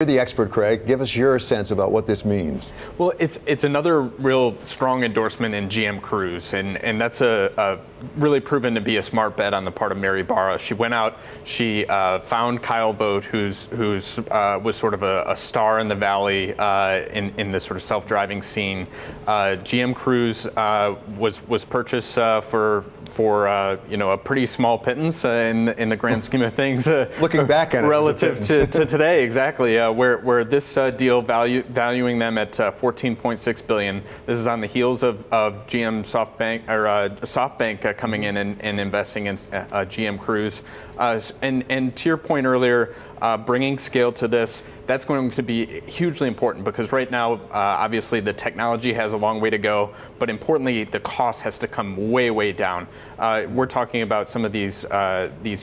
You're the expert, Craig. Give us your sense about what this means. Well, it's another real strong endorsement in GM Cruise, and that's a really proven to be a smart bet on the part of Mary Barra. She went out, she found Kyle Vogt, who's was sort of a star in the Valley in the sort of self-driving scene. GM Cruise was purchased for a pretty small pittance in the grand scheme of things. Looking back at it, relative to today, exactly. Where this deal valuing them at $14.6 billion. This is on the heels of GM SoftBank coming in and investing in GM Cruise. And to your point earlier, bringing scale to this, that's going to be hugely important because right now, obviously, the technology has a long way to go, but importantly, the cost has to come way, way down. We're talking about some of these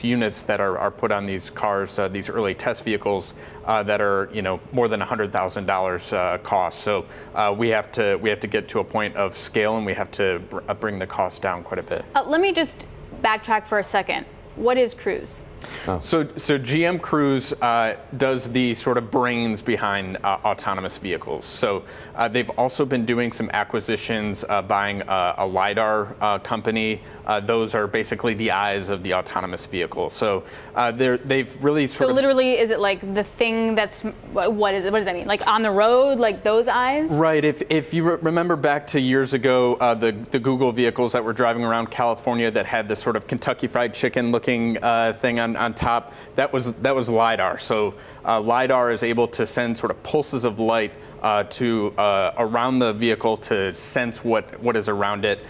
units that are put on these cars, these early test vehicles that are more than $100,000 cost. So we have to get to a point of scale, and we have to bring the cost down quite a bit. Let me just backtrack for a second. What is Cruise? Oh. So GM Cruise does the sort of brains behind autonomous vehicles. So they've also been doing some acquisitions, buying a LiDAR company. Those are basically the eyes of the autonomous vehicle. So they've really sort of... So literally, is it like the thing that's, what is it? What does that mean? Like on the road, like those eyes? Right. If you remember back to years ago, the Google vehicles that were driving around California that had this sort of Kentucky Fried Chicken looking thing on top, that was LiDAR. So LiDAR is able to send sort of pulses of light to around the vehicle to sense what is around it.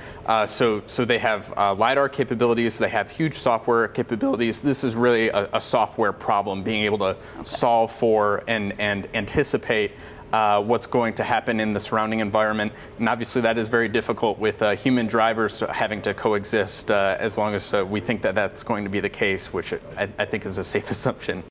So they have LiDAR capabilities. They have huge software capabilities. This is really a software problem, being able to solve for and anticipate what's going to happen in the surrounding environment. And obviously that is very difficult with human drivers having to coexist as long as we think that that's going to be the case, which I think is a safe assumption.